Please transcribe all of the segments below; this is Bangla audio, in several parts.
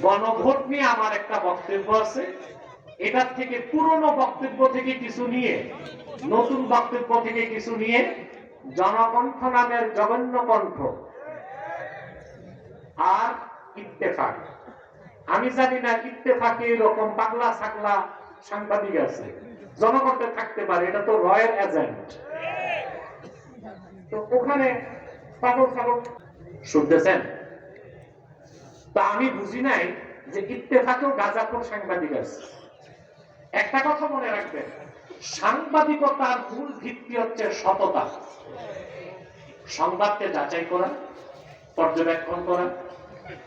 গণভোট নিয়ে আমার একটা বক্তব্য আছে। এটার থেকে পুরনো বক্তব্য থেকে কিছু নিয়ে, নতুন বক্তব্য থেকে কিছু নিয়ে, জনকণ্ঠ নামের জঘন্য কণ্ঠ আর ইত্তেফাক। আমি জানি না ইত্তেফাকে এরকম পাগলা ছাগলা সাংবাদিক আছে, জনকণ্ঠে থাকতে পারে, এটা তো রয়ের এজেন্ট। তো ওখানে পাগল ছাগল শুনতেছেন। তা আমি বুঝি নাই যে ইত্তেফাকেও গাঁজাখোর সাংবাদিক আছে। একটা কথা মনে রাখবেন, সাংবাদিকতার মূল ভিত্তি হচ্ছে সততা। সংবাদকে যাচাই করা, পর্যবেক্ষণ করা,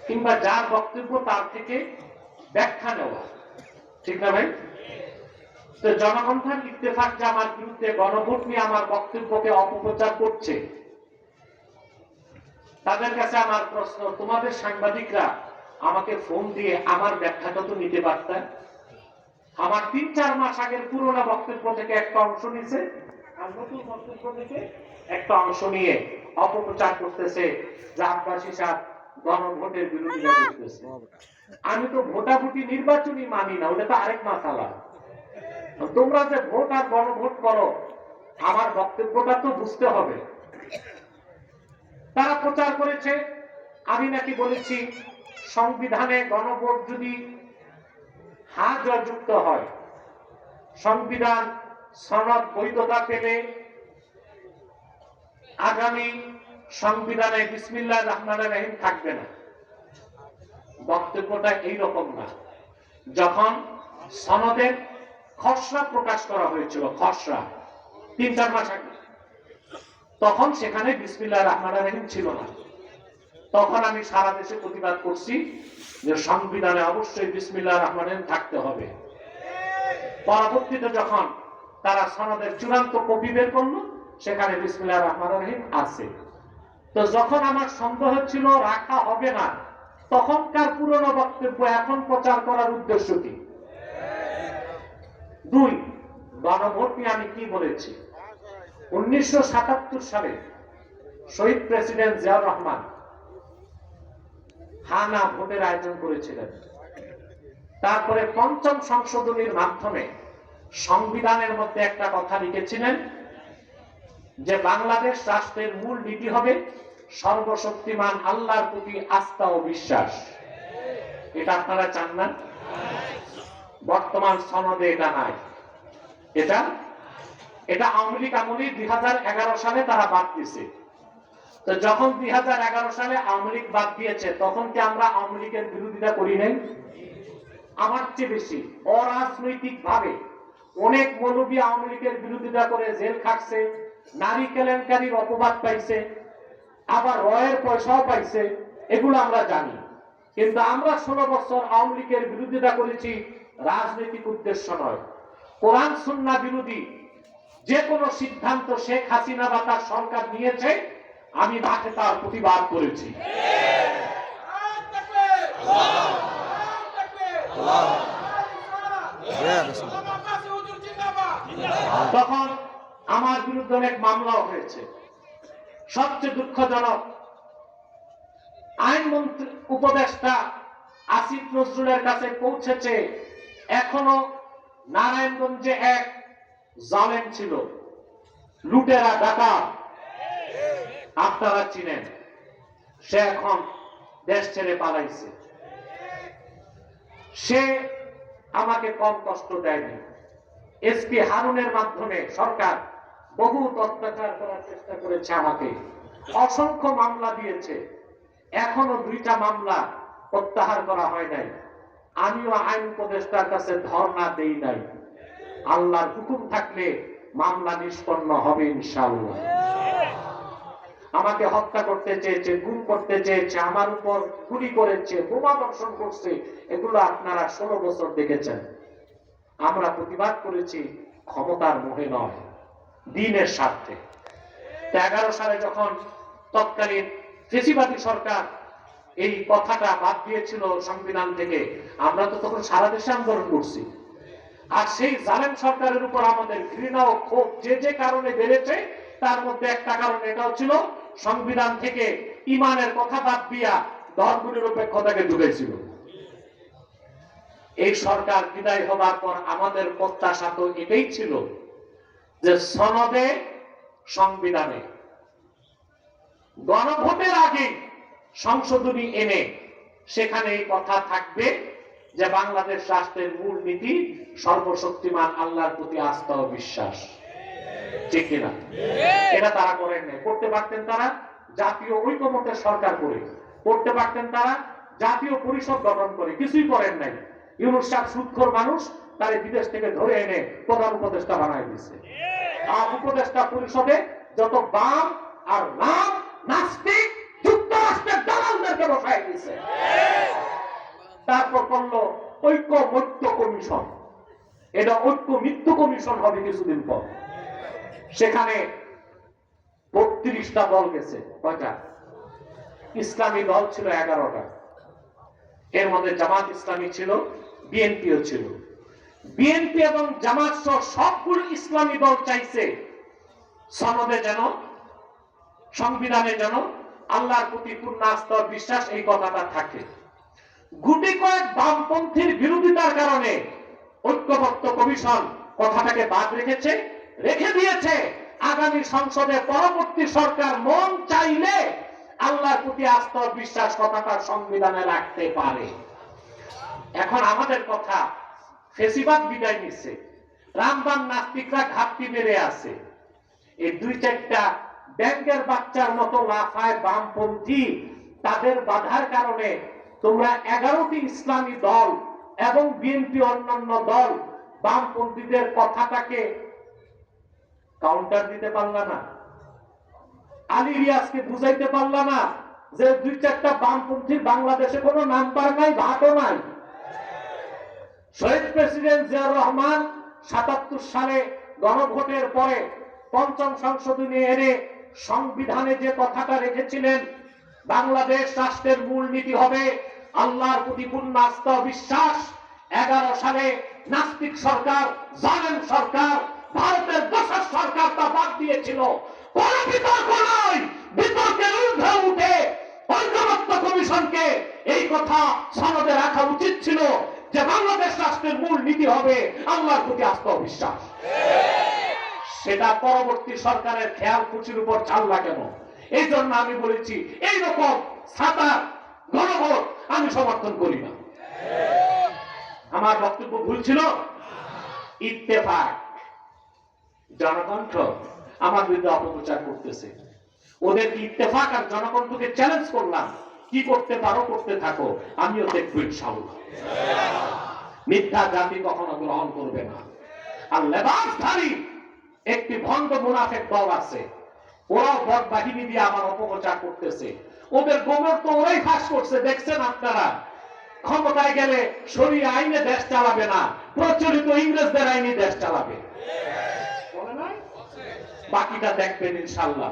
কিংবা যার বক্তব্য তার থেকে ব্যাখ্যা নেওয়া, ঠিক না ভাই? তো জনকণ্ঠের ইত্তেফাক যে আমার বিরুদ্ধে গণভোট নিয়ে আমার বক্তব্যকে অপপ্রচার করছে, তাদের কাছে আমার প্রশ্ন, তোমাদের সাংবাদিকরা আমাকে ফোন দিয়ে আমার ব্যাখ্যাটা তো নিতে পারতেন। আমার ৩-৪ মাস আগের পুরোনো বক্তব্য থেকে একটা অংশ নিছে, আর নতুন বক্তব্য থেকে একটা অংশ নিয়ে অপপ্রচার করতেছে যে আব্বাসী সাহেব গণভোটের বিরোধিতা করতেছে। আমি তো ভোটাভুটি নির্বাচনী মানি না, ওটা তো আরেক মাসালা। তোমরা যে ভোট আর গণভোট করো, আমার বক্তব্যটা তো বুঝতে হবে। তারা প্রচার করেছে আমি নাকি বলেছি সংবিধানে গণভোট যদি হ্যাঁ জয়যুক্ত হয়, সংবিধান সনদ বৈধতা পেলে আগামী সংবিধানে বিসমিল্লাহির রহমানির রহিম থাকবে না। বক্তব্যটা এইরকম না। যখন সনদের খসড়া প্রকাশ করা হয়েছিল, খসড়া ৩-৪ মাস আগে, তখন সেখানে বিসমিল্লাহির রহমানির রহিম ছিল না। তখন আমি সারা দেশে প্রতিবাদ করছি যে সংবিধানে অবশ্যই বিসমিল্লাহির রহমানির রহিম থাকতে হবে। পরবর্তীতে যখন তারা সনদের চূড়ান্ত কপি বের করলো, সেখানে বিসমিল্লাহির রহমানির রহিম আছে। তো যখন আমার সন্দেহ ছিল রাখা হবে না, তখনকার পুরনো বক্তব্য এখন প্রচার করার উদ্দেশ্য কি? ২, গণভোট নিয়ে আমি কি বলেছি? 1977 সালে শহীদ প্রেসিডেন্ট জিয়াউর রহমান হানা ভোটের আয়োজন করেছিলেন। তারপরে ৫ম সংশোধনীর মাধ্যমে সংবিধানের মধ্যে একটা কথা লিখেছিলেন যে বাংলাদেশ রাষ্ট্রের মূল নীতি হবে সর্বশক্তিমান আল্লাহর প্রতি আস্থা ও বিশ্বাস। এটা আপনারা চান না? বর্তমান সনদে এটা নাই। এটা আওয়ামী লীগ আমলে ২০১১ সালে তারা বাদ দিয়েছে। তো যখন ২০১১ সালে আওয়ামী লীগ বাদ দিয়েছে, তখন কি আমরা আওয়ামী লীগের বিরোধিতা করি নাই? আমার চেয়ে বেশি অরাজনৈতিক ভাবে অনেক মৌলবী আওয়ামী লীগের বিরোধিতা করে জেল খাটছে, নারী কেলেঙ্কারির অপবাদ পাইছে, আবার রয়ের পয়সাও পাইছে, এগুলো আমরা জানি। কিন্তু আমরা 16 বছর আওয়ামী লীগের বিরোধিতা করেছি রাজনৈতিক উদ্দেশ্য নয়। কোরআন সুন্নাহ বিরোধী যে কোনো সিদ্ধান্ত শেখ হাসিনা বা তার সরকার নিয়েছে, আমি মাঠে তার প্রতিবাদ করেছি। তখন আমার বিরুদ্ধে অনেক মামলাও হয়েছে। সবচেয়ে দুঃখজনক, আইনমন্ত্রী উপদেষ্টা আসিফ নজরুলের কাছে পৌঁছেছে এখনো নারায়ণগঞ্জে এক জালেম ছিল, লুটেরা ডাকাত, আপনারা চিনেন। সে এখন দেশ ছেড়ে পালাইছে। সে আমাকে কম কষ্ট দেয়নি। এসপি হারুনের মাধ্যমে সরকার বহু অত্যাচার করার চেষ্টা করেছে, আমাকে অসংখ্য মামলা দিয়েছে, এখনো 2টা মামলা প্রত্যাহার করা হয় নাই। আমিও আইন উপদেষ্টার কাছে ধর্ণা দেই নাই। আল্লাহর হুকুম থাকলে মামলা নিষ্পন্ন হবে ইনশাআল্লাহ। আমাকে হত্যা করতে চেয়েছে, গুম করতে চেয়েছে, আমার উপর গুলি করেছে, বোমা বর্ষণ করছে, এগুলো আপনারা 16 বছর দেখেছেন। আমরা প্রতিবাদ করেছি ক্ষমতার মোহে নয়, দ্বীনের স্বার্থে। 11 সালে যখন তৎকালীন ফেসিবাদী সরকার এই কথাটা বাদ দিয়েছিল সংবিধান থেকে, আমরা তো তখন সারা দেশে আন্দোলন করছি। আর সেই জালেম সরকারের উপর আমাদের ঘৃণা ও ক্ষোভ যে কারণে বেড়েছে, তার মধ্যে একটা কারণ এটাও ছিল সংবিধান থেকে ইমানের কথা বাদ দিয়া ধর্মনিরপেক্ষতাকে ঢুকেছিল। এই সরকার বিদায় হবার পর আমাদের প্রত্যাশা তো এটাই ছিল যে সনদে, সংবিধানে, গণভোটের আগে সংশোধনী এনে সেখানে এই কথা থাকবে যে বাংলাদেশ রাষ্ট্রের মূল নীতি সর্বশক্তিমান আল্লাহর প্রতি আস্থা ও বিশ্বাস। ঠিক কিনা? এটা তারা করেন নাই। করতে পারতেন তারা জাতীয় ঐকমত্যের সরকার করে, করতে পারতেন তারা জাতীয় পরিষদ গঠন করে, কিছুই করেন নাই। ইউনূস সাহেব সুদখোর মানুষ, তারে বিদেশ থেকে ধরে এনে প্রধান উপদেষ্টা বানাই দিয়েছে। আর উপদেষ্টা পরিষদে যত বাম আর রাম নাস্তিক যুক্তরাষ্ট্রের দালালদেরকে বসাই দিয়েছে। তারপর করলো ঐক্যমত্য কমিশন, এটা ঐক্য মৃত্যু কমিশন হবে কিছুদিন পর। সেখানে 32টা দল গেছে। কয়টা? ইসলামী দল ছিল 11টা। এর মধ্যে জামাত ইসলামী ছিল, বিএনপিও ছিল। বিএনপি এবং জামাত সহ সবগুলো ইসলামী দল চাইছে সনদে যেন, সংবিধানে যেন আল্লাহর প্রতি পূর্ণ আস্থা ও বিশ্বাস এই কথাটা থাকে। গুটি কয়েক বামপন্থীর বিরোধিতার কারণে ঐক্যমত্য কমিশন কথাটাকে বাদ রেখেছে, রেখে দিয়েছে। আগামী সংসদে পরবর্তী সরকার মন চাইলে আল্লাহর প্রতি আস্থা ও বিশ্বাস কথাটা সংবিধানে রাখতে পারে। এখন আমাদের কথা, ফেসিবাদ বিদায় নিচ্ছে, রামবান নাস্তিকরা ঘাপটি মেরে আছে। এই 2-4টা ব্যাংকের বাচ্চার মতো লাফায় বামপন্থী, তাদের বাধার কারণে তোমরা 11টি ইসলামী দল এবং বিএনপি অন্যান্য দল বামপন্থীদের কথাটাকে কাউন্টার দিতে পারলা না। আলী রিয়াজকে বুঝাইতে পারলা না যে 2-4টা বামপন্থীর বাংলাদেশে কোনো নাম্বার নাই, ভাটও নাই। শহীদ প্রেসিডেন্ট জিয়াউর রহমান 77 সালে গণভোটের পরে 5ম সংশোধনী এনে সংবিধানে যে কথাটা রেখেছিলেন, বাংলাদেশ রাষ্ট্রের মূল নীতি হবে আল্লাহর প্রতি পূর্ণ আস্থা ও বিশ্বাস। 11 সালে নাস্তিক সরকার, জালেম সরকার, ভারতের দোসর সরকার তা বাদ দিয়েছিল। কোন বিতর্ক নয়, বিতর্কের ঊর্ধ্বে উঠে ঐকমত্য কমিশনকে এই কথা সনদে রাখা উচিত ছিল যে বাংলাদেশ রাষ্ট্রের মূল নীতি হবে আল্লাহর প্রতি আস্থা ও বিশ্বাস। সেটা পরবর্তী সরকারের খেয়াল খুশির উপর চাললা কেন? এই জন্য আমি বলেছি এইরকম ছাতা গণভোট আমি সমর্থন করি না। আমার বক্তব্য ভুল ছিল? ইত্তেফাক, জনকণ্ঠ আমার বিরুদ্ধে অপপ্রচার করতেছে। ওদেরকে ইত্তেফাক আর জনকণ্ঠকে চ্যালেঞ্জ করলাম, কি করতে পারো করতে থাকো, আমিও দেখবো ইনশাআল্লাহ। মিথ্যা জাতি কখনো গ্রহণ করবে না। আর লেবাসধারী একটি ভণ্ড মুনাফিক দল আছে, ওরাও বট বাহিনী দিয়ে আমার অপপ্রচার করতেছে। ওদের গোবর তো ওরাই ফাঁস করছে, দেখছেন আপনারা। ক্ষমতায় গেলে শরীয় আইনে দেশ চালাবে না, প্রচলিত ইংরেজদের আইনে দেশ চালাবে। বাকিটা দেখবেন ইনশাআল্লাহ।